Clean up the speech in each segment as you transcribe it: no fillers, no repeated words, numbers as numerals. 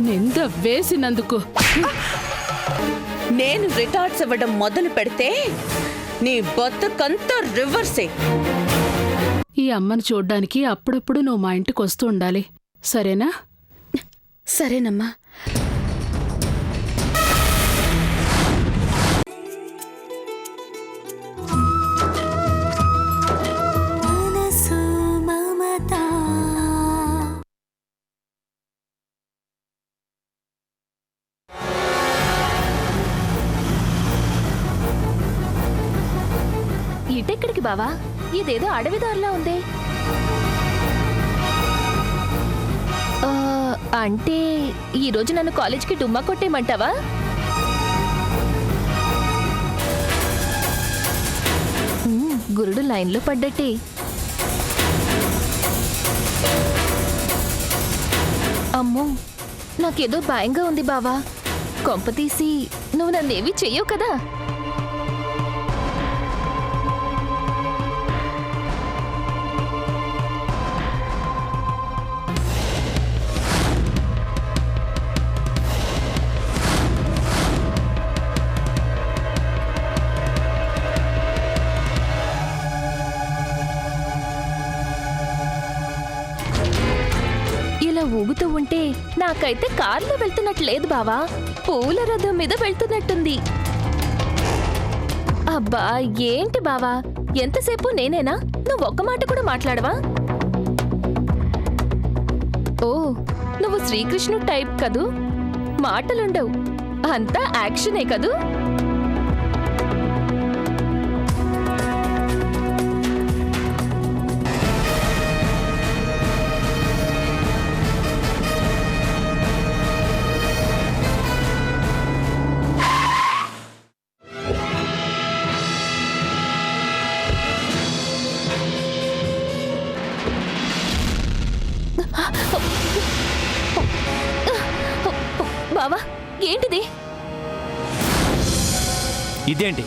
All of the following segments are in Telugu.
నింద వేసినందుకు నేను రిటార్డ్స్ ఇవ్వడం మొదలు పెడితే నీ బతుకంతా రివర్సే. ఈ అమ్మను చూడ్డానికి అప్పుడప్పుడు నువ్వు మా ఇంటికి వస్తూ ఉండాలి, సరేనా? సరేనమ్మా. ఇటెక్కడికి బావా? ఇదేదో అడవిదారిలా ఉంది. అంటే ఈరోజు నన్ను కాలేజ్కి డుమ్మా కొట్టేయమంటావా? గురుడు లైన్లో పడ్డట్టే. అమ్మో, నాకేదో భయంగా ఉంది బావా. కొంపతీసి నువ్వు నన్నేవి చెయ్యవు కదా? ఊగుతూ ఉంటే నాకైతే కార్లో వెళ్తున్నట్టు లేదు బావా, పూల రథం మీద వెళ్తున్నట్టుంది. అబ్బా ఏంటి బావా, ఎంతసేపు నేనేనా? నువ్వు ఒక్క మాట కూడా మాట్లాడవా? ఓ, నువ్వు శ్రీకృష్ణుడు టైప్ కదూ, మాటలుండవు, అంతా యాక్షనే కదూ. బావా ఏంటిది? ఇదేంటి?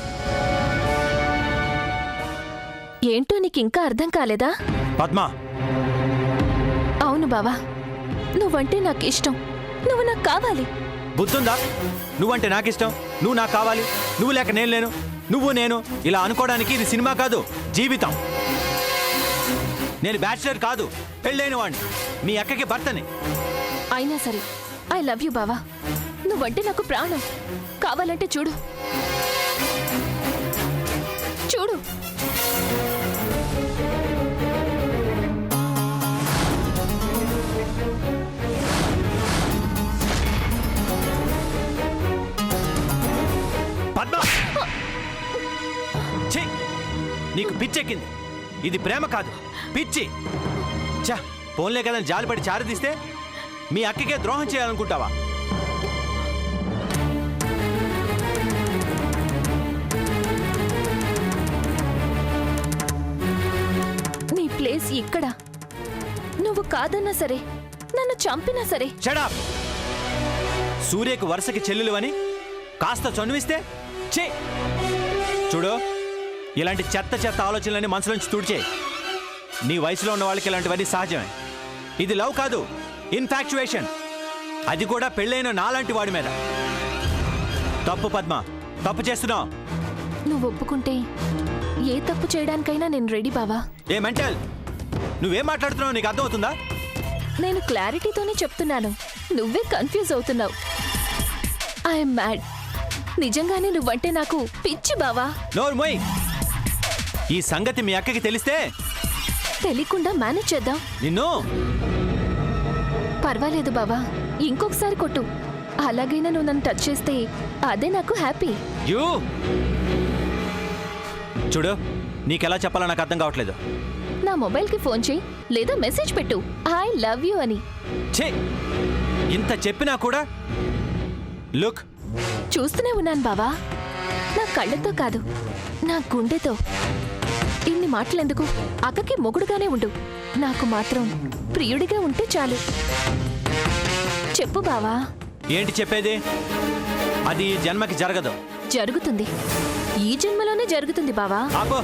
ఏంటో నీకింకా అర్థం కాలేదా? పద్మా. అవును బావా, నువ్వంటే నాకు ఇష్టం, నువ్వు నాకు కావాలి. బుద్ధుందా? నువ్వంటే నాకిష్టం, నువ్వు నాకు కావాలి, నువ్వు లేక నేను లేను, నువ్వు నేను ఇలా అనుకోవడానికి ఇది సినిమా కాదు, జీవితం. నేను బ్యాచిలర్ కాదు, పెళ్ళైన వాడిని, మీ అక్కకి భర్తని. అయినా సరే ఐ లవ్ యూ బావా, నువ్వంటే నాకు ప్రాణం. కావాలంటే చూడు చూడు. పద్మ, ఛీ, నీకు పిచ్చెక్కింది. ఇది ప్రేమ కాదు, పిచ్చి. చా, పోన్లే కదా జాలిపడి చారదీస్తే మీ అక్కకే ద్రోహం చేయాలనుకుంటావా? నీ ప్లేస్ ఇక్కడ. నువ్వు కాదన్నా సరే, నన్ను చంపినా సరే. Shut up. సూర్యకు వరుసకి చెల్లెలు అని కాస్త చనువిస్తే ఛీ. చూడు, ఇలాంటి చెత్త చెత్త ఆలోచనలన్నీ మనసులోంచి తుడిచే. నీ వయసులో ఉన్న వాళ్ళకి ఇలాంటివన్నీ సహజమే. ఇది లవ్ కాదు, ఇన్ఫాక్చుయేషన్. అది కూడా పెళ్ళైన నాలాంటి వాడి మీద. తప్పు పద్మ, తప్పు చేస్తున్నావు. నువ్వు ఒప్పుకుంటే ఏ తప్పు చేయడానికైనా నేను రెడీ బావా. ఏ మెంటల్, నువ్వేం మాట్లాడుతున్నావు? నీకు అర్థమవుతుందా? నేను క్లారిటీతోనే చెప్తున్నాను, నువ్వే కన్ఫ్యూజ్ అవుతున్నావు. I'm mad. నిజంగానే నువ్వంటే నాకు పిచ్చి బావా. నోరు మొయ్. ఈ సంగతి మీ అక్కకి తెలిస్తే తెలియకుండా మేనేజ్ చేద్దాం. నిన్ను. పర్వాలేదు బావా, ఇంకొకసారి కొట్టు. అలాగైనా నువ్వు నన్ను టచ్ చేస్తే అదే నాకు హ్యాపీ. యూ చూడు, నీకెలా చెప్పాలో నాకు అర్థం కావట్లేదు. నా మొబైల్కి ఫోన్ చేయి, లేదా మెసేజ్ పెట్టు, ఐ లవ్ యూ అని. ఛే, ఇంత చెప్పినా కూడా. లుక్, చూస్తూనే ఉన్నాను బావా, నా కళ్ళతో కాదు, నా గుండెతో. ఇన్ని మాటలెందుకు? అక్కకి మొగుడుగానే ఉండు, నాకు మాత్రం ప్రియుడిగా ఉంటే చాలు. చెప్పు బావా. ఏంటి చెప్పేది? అది ఈ జన్మకి జరగదు. జరుగుతుంది, ఈ జన్మలోనే జరుగుతుంది బావా. ఆపో.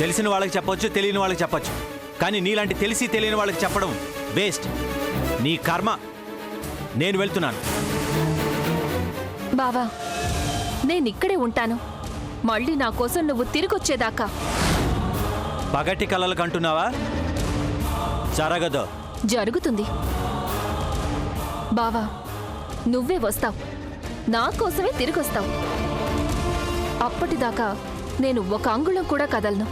తెలిసిన వాళ్ళకి చెప్పొచ్చు, తెలియని వాళ్ళకి చెప్పొచ్చు, కానీ నీలాంటి తెలిసి తెలియని వాళ్ళకి చెప్పడం వేస్ట్. నీ కర్మ నేను వెళ్తున్నాను. బావా నేనిక్కడే ఉంటాను. మళ్ళీ నా కోసం నువ్వు తిరిగొచ్చేదాకా. పగటి కలలు కంటున్నావా? జరగదు. జరుగుతుంది బావా. నువ్వే వస్తావు, నా కోసమే తిరిగొస్తావు. అప్పటిదాకా నేను ఒక అంగుళం కూడా కదలను.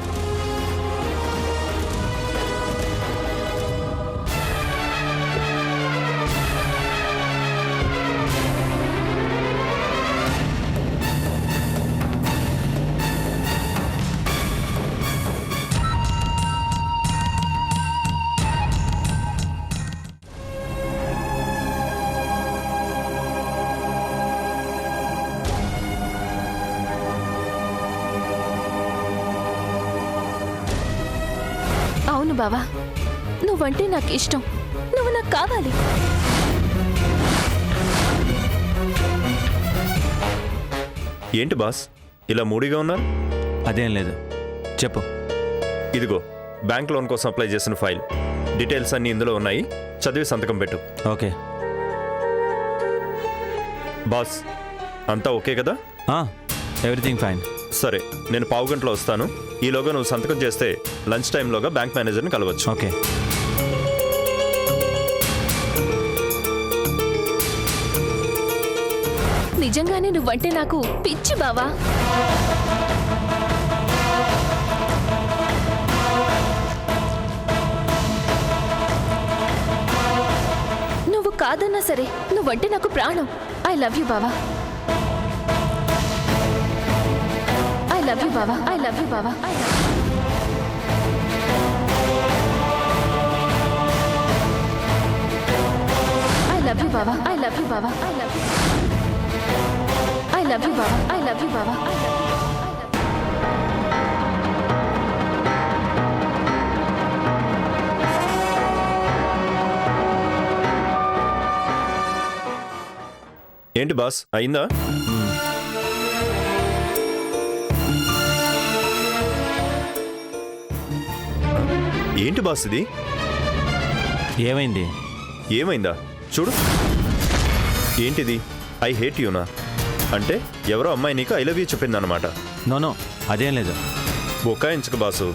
అవును బావా, నువ్వంటే నాకు ఇష్టం. నువ్వు నాకు కావాలి. ఏంటి బాస్ ఇలా మూడీగా ఉన్నారు? అదేం లేదు, చెప్పు. ఇదిగో బ్యాంక్ లోన్ కోసం అప్లై చేసిన ఫైల్ డీటెయిల్స్ అన్నీ ఇందులో ఉన్నాయి. చదివి సంతకం పెట్టు. ఓకే. బాస్ అంతా ఓకే కదా? Everything fine. సరే, నేను పావు గంటలో వస్తాను. ఈలోగా నువ్వు సంతకం చేస్తే లంచ్ టైంలోగా బ్యాంక్ మేనేజర్ని కలవచ్చు. ఓకే. నిజంగానే నువ్వంటే నాకు పిచ్చి బావా. నువ్వు కాదన్నా సరే నువ్వంటే నాకు ప్రాణం. ఐ లవ్ యూ బావా. ఐ లవ్ యూ బావా. ఐ లవ్ యూ బావా. ఐ లవ్ యూ బావా. ఐ లవ్ యూ బావా. I love you. I love you బావా. ఐ లవ్ యూ బావా. ఏంటి బాస్ అయిందా? ఏంటి బాస్ ఇది? ఏమైంది? ఏమైందా చూడు. ఏంటిది? ఐ హేట్ యూనా అంటే ఎవరో అమ్మాయి నీకు ఐ లవ్ యూ చెప్పిందన్నమాట. నో అదేం లేదు. బొకాయించక బాసు.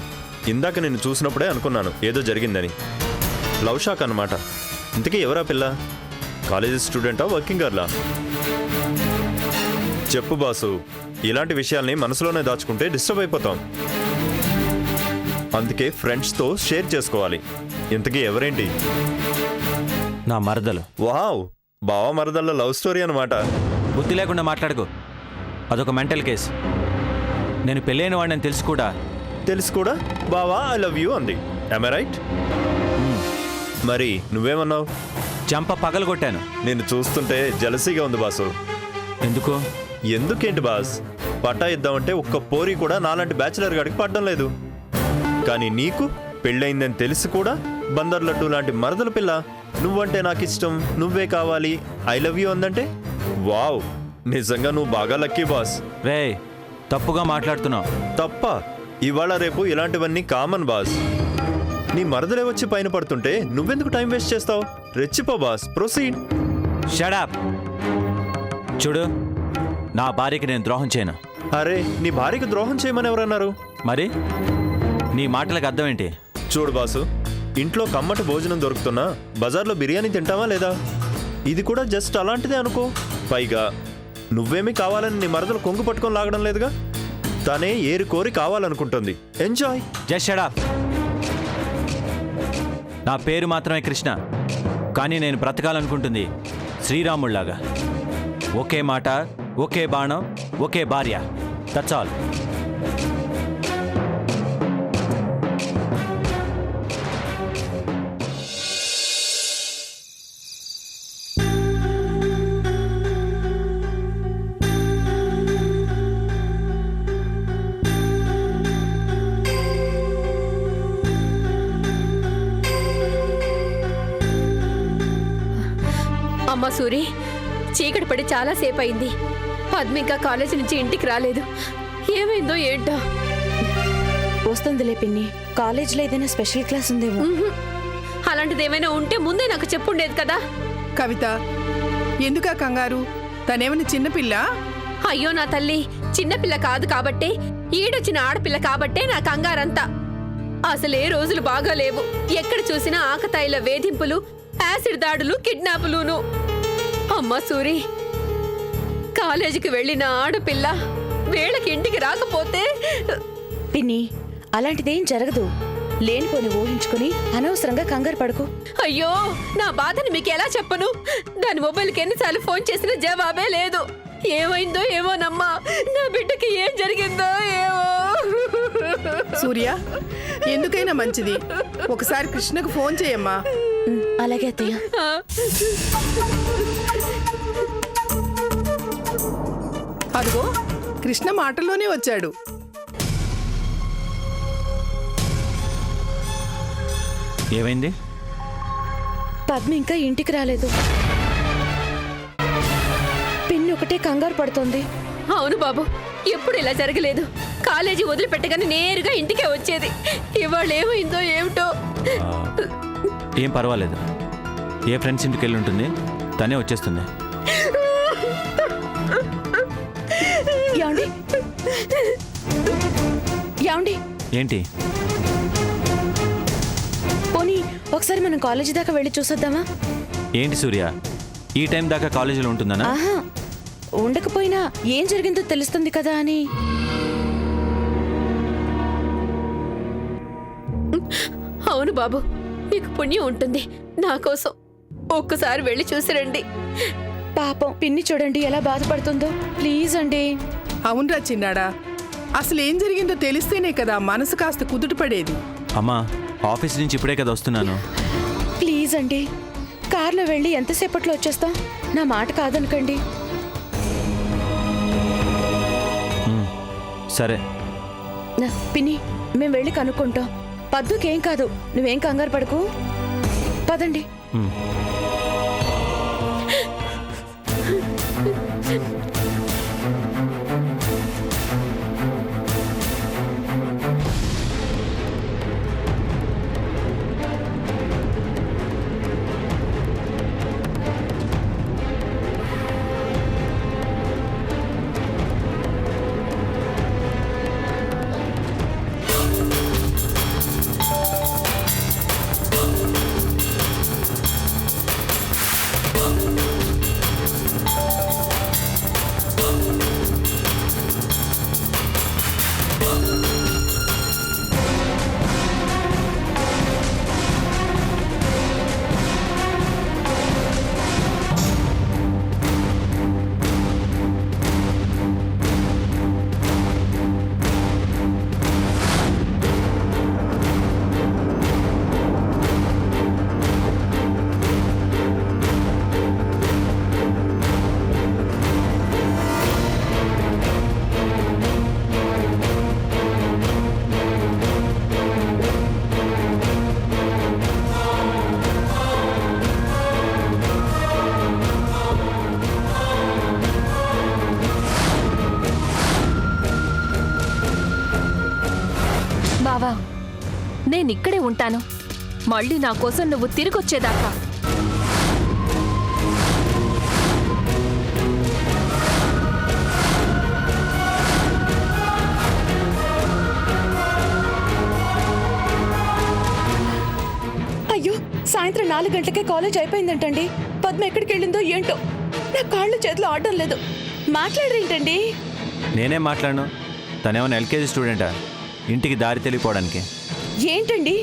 ఇందాక నిన్ను చూసినప్పుడే అనుకున్నాను ఏదో జరిగిందని. లవ్ షాక్ అన్నమాట. ఇంతకీ ఎవరా పిల్ల? కాలేజీ స్టూడెంటా, వర్కింగ్ గర్లా? చెప్పు బాసు. ఇలాంటి విషయాల్ని మనసులోనే దాచుకుంటే డిస్టర్బ్ అయిపోతాం. అందుకే ఫ్రెండ్స్తో షేర్ చేసుకోవాలి. ఇంతకీ ఎవరేంటి? నా మరదలు. వావ్, బావ మరదళ్ళ లవ్ స్టోరీ అన్నమాట. బుద్ధి లేకుండా మాట్లాడుకో. అదొక మెంటల్ కేస్. నేను పెళ్ళైన వాడిని తెలుసు కూడా బావా ఐ లవ్ యూ అంది. am I right? మరి నువ్వేమన్నావు? చంప పగలు కొట్టాను. నేను చూస్తుంటే జలసీగా ఉంది బాసు. ఎందుకు? ఎందుకేంటి బాస్? పట్టా ఇద్దామంటే ఒక్క పోరి కూడా నాలాంటి బ్యాచిలర్ గాడికి పడ్డం లేదు. కానీ నీకు పెళ్ళయిందని తెలిసి కూడా బందర్ లడ్డు లాంటి మరదల పిల్ల నువ్వంటే నాకు ఇష్టం, నువ్వే కావాలి, ఐ లవ్ యూ అందంటే వావ్, నిజంగా నువ్వు బాగా లక్కీ బాస్. రే, తప్పుగా మాట్లాడుతున్నావు. తప్ప? ఇవాళ రేపు ఇలాంటివన్నీ కామన్ బాస్. నీ మరదలే వచ్చి పైన పడుతుంటే నువ్వెందుకు టైం వేస్ట్ చేస్తావు? రెచ్చిపో బాస్, ప్రొసీడ్. Shut up. చూడు, నా భార్యకి నేను ద్రోహం చేయను. అరే, నీ భార్యకు ద్రోహం చేయమని ఎవరన్నారు? మరి నీ మాటలకు అర్థం ఏంటి? చూడు బాసు, ఇంట్లో కమ్మటి భోజనం దొరుకుతున్నా బజార్లో బిర్యానీ తింటావా లేదా? ఇది కూడా జస్ట్ అలాంటిదే అనుకో. పైగా నువ్వేమీ కావాలని నీ మరదలు కొంగు పట్టుకొని లాగడం లేదుగా. తనే ఏరి కోరి కావాలనుకుంటుంది. ఎంజాయ్. Just shut up. నా పేరు మాత్రమే కృష్ణ, కానీ నేను బ్రతకాలనుకుంటుంది శ్రీరాముళ్లాగా. ఒకే మాట, ఒకే బాణం, ఒకే భార్య. That's all. అమ్మా సూరి, చీకటి పడి చాలా సేపు అయింది. పద్మ ఇంకా కాలేజీ నుంచి ఇంటికి రాలేదు. ఏమైందో ఏంటో. వస్తుందిలే పిన్ని. కాలేజీలో ఏదైనా స్పెషల్ క్లాస్ ఉందేమో. అలాంటిది ఏమైనా ఉంటే ముందే నాకు చెప్పుండేది కదా. కవిత, ఎందుకా కంగారు? తనేమని చిన్నపిల్ల? అయ్యో నా తల్లి, చిన్నపిల్ల కాదు కాబట్టే, ఈడొచ్చిన ఆడపిల్ల కాబట్టే నా కంగారంతా. అసలే రోజులు బాగాలేవు. ఎక్కడ చూసినా ఆకతాయిల వేధింపులు, యాసిడ్ దాడులు, కిడ్నాపులును. అమ్మా సూరి, కాలేజీకి వెళ్ళిన ఆడపిల్ల వేళకి ఇంటికి రాకపోతే... పిన్ని, అలాంటిదేం జరగదు. లేనిపోని ఊహించుకుని అనవసరంగా కంగారు పడుకో. అయ్యో, నా బాధని మీకు ఎలా చెప్పను? దాని మొబైల్కి ఎన్నిసార్లు ఫోన్ చేసినా జవాబే లేదు. ఏమైందో ఏమోనమ్మా, నా బిడ్డకి ఏం జరిగిందో ఏమో. సూర్య, ఎందుకైనా మంచిది ఒకసారి కృష్ణకు ఫోన్ చేయమ్మా. అలాగే అత్తయ్య. అదిగో కృష్ణ మాటల్లోనే వచ్చాడు. ఏమైంది? పద్మ ఇంకా ఇంటికి రాలేదు. పిన్ని ఒకటే కంగారు పడుతోంది. అవును బాబు, ఎప్పుడు ఇలా జరగలేదు. కాలేజీ వదిలిపెట్టగానే నేరుగా ఇంటికే వచ్చేది. ఇవాళ ఏమైందో ఏమిటో. ఏం పర్వాలేదు, ఏ ఫ్రెండ్స్ ఇంటికి వెళ్ళి ఉంటుంది, తనే వచ్చేస్తుంది. యాండి యాండి ఏంటి? పోనీ ఒకసారి మనం కాలేజీ దాకా వెళ్ళి చూసొద్దామా? ఏంటి సూర్య, ఈ టైం దాకా కాలేజీలో ఉంటుందనా? ఆహా, ఉండకపోయినా ఏం జరిగిందో తెలుస్తుంది కదా అని. అవును బాబు, మీకు పుణ్యం ఉంటుంది. నా కోసం ఒక్కసారి వెళ్ళి చూసిరండి. పాపం పిన్ని చూడండి ఎలా బాధపడుతుందో. ప్లీజ్ అండి. అవునరా చిన్నాడా, అసలు ఏం జరిగిందో తెలిస్తేనే కదా మనసు కాస్త కుదుట పడేది. అమ్మా, ఆఫీస్ నుంచి ఇప్పుడే కదా వస్తున్నాను. ప్లీజ్ అండి, కార్లో వెళ్ళి ఎంతసేపట్లో వచ్చేస్తాం? నా మాట కాదనకండి. సరే పిన్ని, మేము వెళ్ళి కనుక్కుంటాం. పద్దుకేం కాదు, నువ్వేం కంగారు పడకు. పదండి. బావా, నేనిక్కడే ఉంటాను, మళ్ళీ నా కోసం నువ్వు తిరిగొచ్చేదాకా. అయ్యో, సాయంత్రం 4 గంటలకే కాలేజ్ అయిపోయిందంటండి. పద్మ ఎక్కడికి వెళ్ళిందో ఏంటో. నా కాళ్ళు చేతులు ఆడడం లేదు. మాట్లాడరేంటండి? నేనేం మాట్లాడను, తనేమన్నా ఎల్కేజీ స్టూడెంటా ఇంటికి దారి తెలియపోవడానికి? ఏంటండి,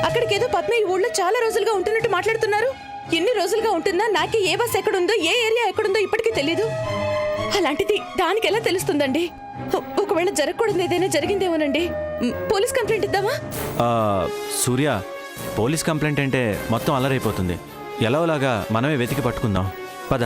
అక్కడికేదో పద్మ ఈ ఊళ్ళో చాలా రోజులుగా ఉంటున్నట్టు మాట్లాడుతున్నారు. ఎన్ని రోజులుగా ఉంటుందా? నాకే ఏ బస్ ఎక్కడుందో, ఏ ఏరియా ఎక్కడుందో ఇప్పటికీ తెలీదు. అలాంటిది దానికి ఎలా తెలుస్తుందండి? ఒకవేళ జరగకూడదు ఏదైనా జరిగిందేమోనండి. పోలీస్ కంప్లైంట్ ఇద్దామా? సూర్య, పోలీస్ కంప్లైంట్ అంటే మొత్తం అలరైపోతుంది. ఎలాగోలాగా మనమే వెతికి పట్టుకుందాం, పద.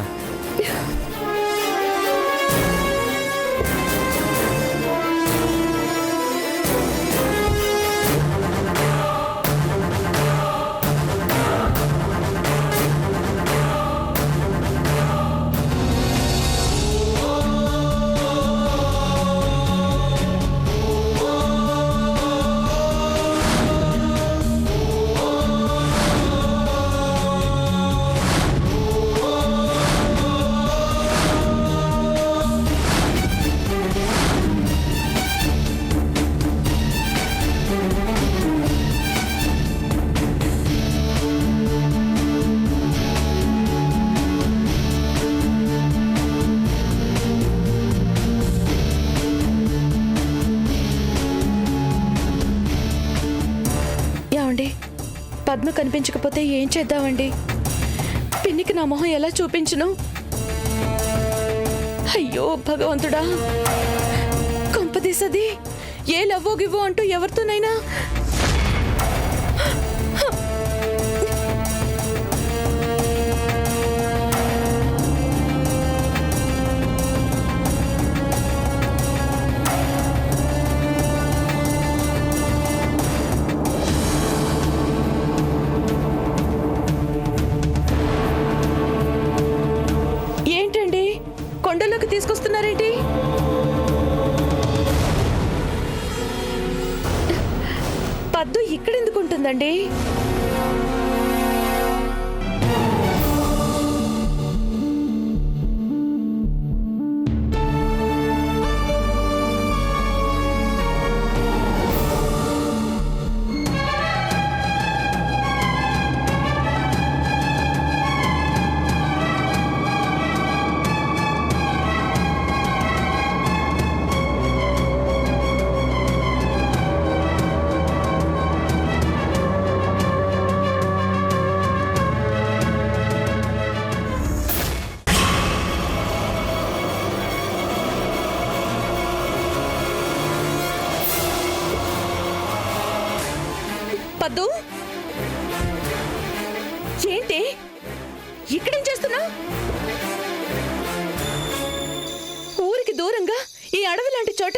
పద్మ కనిపించకపోతే ఏం చేద్దామండి? పిన్నికి నా మొహం ఎలా చూపించను? అయ్యో భగవంతుడా, కొంపదీసది ఏ లవ్వో గివ్వో అంటూ ఎవరితోనైనా ఏంటండి కొండలోకి తీసుకొస్తున్నారేంటి? పద్దు ఇక్కడెందుకు ఉంటుందండి? పద్దు, ఏంటి ఇక్కడేం చేస్తున్నావు? ఊరికి దూరంగా ఈ అడవి లాంటి చోట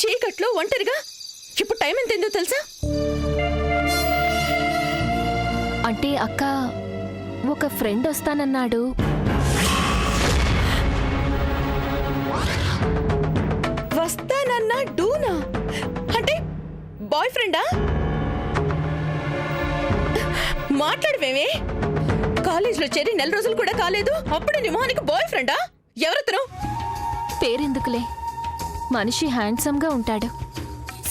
చీకట్లో ఒంటరిగా ఇప్పుడు టైం ఎంతైందో తెలుసా? అంటే అక్క, ఒక ఫ్రెండ్ వస్తానన్నాడు. వస్తానన్నా డూనా? అంటే బాయ్ ఫ్రెండా? మాట్లాడవేమే? కాలేజీలో చేరి 4 రోజులు కూడా కాలేదు, అప్పుడు నీ మొహానికి బాయ్ ఫ్రెండా? ఎవరతను? పేరెందుకులే, మనిషి హ్యాండ్సమ్ గా ఉంటాడు.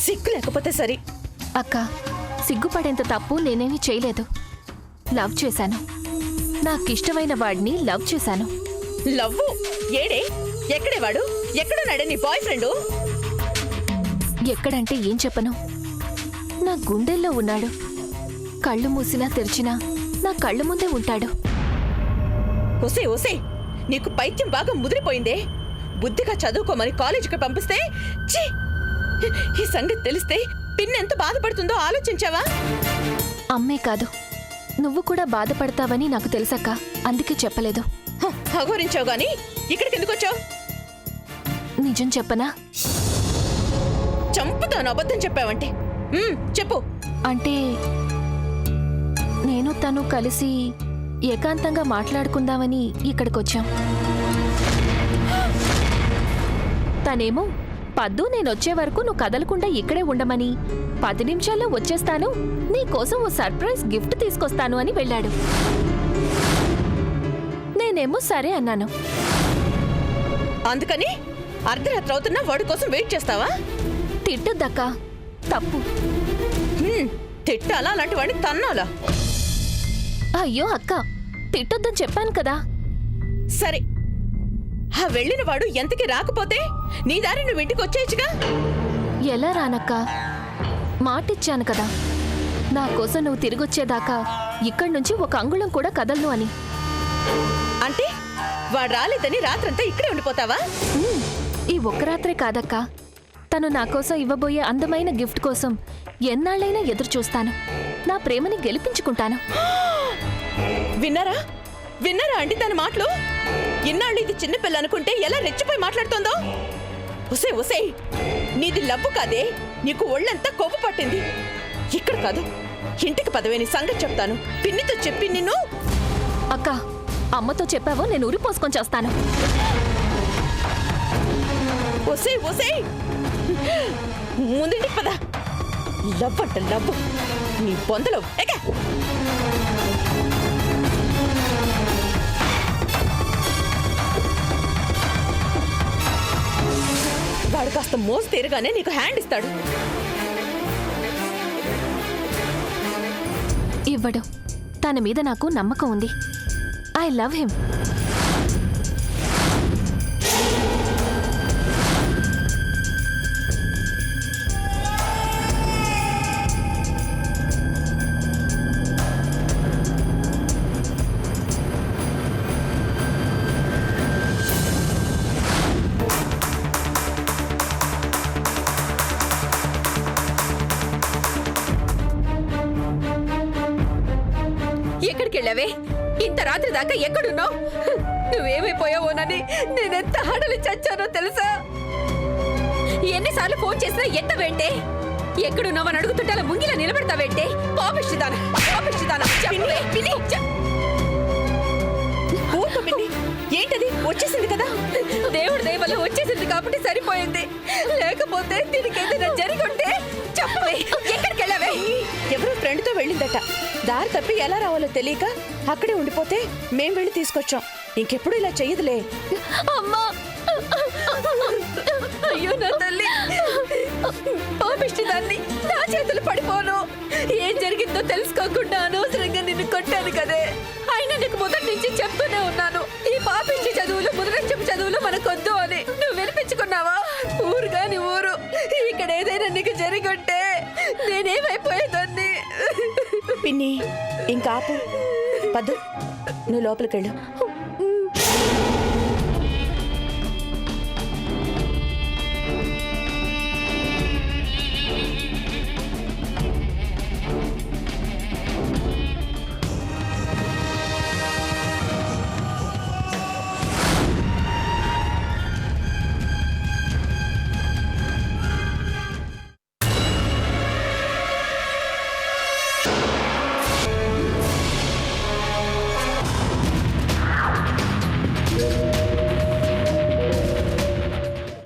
సిగ్గు లేకపోతే సరి. అక్క, సిగ్గుపడేంత తప్పు నేనేమీ చేయలేదు. లవ్ చేశాను. నాకిష్టమైన వాడిని లవ్ చేశాను. లవ్వు? ఏడే? ఎక్కడే వాడు? ఎక్కడున్నాడే నీ బాయ్ ఫ్రెండు? ఎక్కడంటే ఏం చెప్పను, నా గుండెల్లో ఉన్నాడు. కళ్ళు మూసినా తెరిచినా నా కళ్ళు ముందే ఉంటాడు. ఒసే ఒసే, నీకు పైత్యం బాగా ముదిరిపోయిందే. బుద్ధిగా చదువుకోమని కాలేజీకి పంపిస్తే ఛీ! ఈ సంగతి తెలిస్తే పిన్నెంత బాధపడుతుందో ఆలోచించావా? అమ్మే కాదు, నువ్వు కూడా బాధపడతావని నాకు తెలుసక్క, అందుకే చెప్పలేదు. అఘోరించావు గాని ఇక్కడికి ఎందుకు వచ్చావు? నిజం చెప్పనా? చంపుతాను అబద్ధం చెప్పావంటే. చెప్పు. అంటే నేను తను కలిసి ఏకాంతంగా మాట్లాడుకుందామని ఇక్కడికొచ్చాం. తనేమో పద్దు నేనొచ్చే వరకు నువ్వు కదలకుండా ఇక్కడే ఉండమని, 10 నిమిషాల్లో వచ్చేస్తాను, నీకోసం ఓ సర్ప్రైజ్ గిఫ్ట్ తీసుకొస్తాను అని వెళ్ళాడు. నేనేమో సరే అన్నాను. అందుకని అర్ధరాత్రి అవుతున్నా వాడి కోసం వెయిట్ చేస్తావా? తిట్టొద్దక్క, తప్పు. తిట్టాలా? అలాంటి వాడిని తన్నాలా? అయ్యో అక్క, తిట్టొద్దని చెప్పాను కదా. సరే, ఆ వెళ్ళిన వాడు ఎంతకి రాకపోతే నీ దారి నువ్వు ఇంటికి వచ్చేయచ్చుగా. ఎలా రానక్క? మాటిచ్చాను కదా, నా కోసం నువ్వు తిరిగొచ్చేదాకా ఇక్కడి నుంచి ఒక అంగుళం కూడా కదలను అని. అంటే వాడు రాలేదని రాత్రంతా ఇక్కడే ఉండిపోతావా? ఈ ఒక్క రాత్రే కాదక్క, తను నా కోసం ఇవ్వబోయే అందమైన గిఫ్ట్ కోసం ఎన్నాళ్ళైనా ఎదురు చూస్తాను. నా ప్రేమని గెలిపించుకుంటాను. విన్నారా? విన్నారా అండి తన మాటలు? ఇన్నాళ్ళు ఇది చిన్నపిల్ల అనుకుంటే ఎలా రెచ్చిపోయి మాట్లాడుతోందో. ఒసే ఒసే, నీది లవ్వు కాదే, నీకు ఒళ్ళంతా కొవ్వు పట్టింది. ఇక్కడ కాదు, ఇంటికి పదవేని సంగతి చెప్తాను. పిన్నితో చెప్పి నిన్ను. అక్క, అమ్మతో చెప్పావో నేను ఉరిపోసుకొని చేస్తాను. ఒసే ఒసే, ముందుంటికి పద. లవ్ అంట లవ్, నీ పొందలో ఎగ. వాడు కాస్త మోసు తీరగానే నీకు హ్యాండ్ ఇస్తాడు. ఇవ్వడు. తన మీద నాకు నమ్మకం ఉంది. I love him. ఇప్పటిదాకా ఎక్కడున్నావు? నువ్వేమైపోయావోనని నేనెంత హడలి చచ్చానో తెలుసా? ఎన్నిసార్లు ఫోన్ చేసినా ఎత్తవేంటే? ఎక్కడున్నావని అడుగుతుంటే అలా ముంగిలా నిలబడతావేంటే? పాపిష్టిదానా, పాపిష్టిదానా, చెప్పవే, పిన్ని, ఊరుకో పిన్ని. ఏంటది? వచ్చేసింది కదా. దేవుడి దయ వల్ల వచ్చేసింది కాబట్టి సరిపోయింది. లేకపోతే దీనికి ఏదైనా జరిగి ఉంటే చెప్పవే, ఎక్కడికి వెళ్ళావే? ఎవరో ఫ్రెండ్తో వెళ్ళిందట. దారి తప్పి ఎలా రావాలో తెలియక అక్కడే ఉండిపోతే మేం వెళ్ళి తీసుకొచ్చాం. ఇంకెప్పుడు ఇలా చెయ్యదులే. అమ్మా, అయ్యో నా తల్లి, పాపిష్టిదాన్ని, నా చేతులు పడిపోను. ఏం జరిగిందో తెలుసుకోకుండా అనవసరంగా నిన్ను కొట్టాను కదే. అయినా నీకు మొదటి నుంచి చెప్తూనే ఉన్నాను, ఈ పాపిష్టి చదువులు ముదరచ్చపు చదువులు మనకొద్దు అని. నువ్వు వినిపించుకున్నావా? ఊరు కాని ఊరు. ఇక్కడ ఏదైనా నీకు జరిగుంటే నేనేమైపోయేదాన్ని. పిన్ని ఇంకా ఆపు. పద్దు, నువ్వు లోపలికెళ్ళు.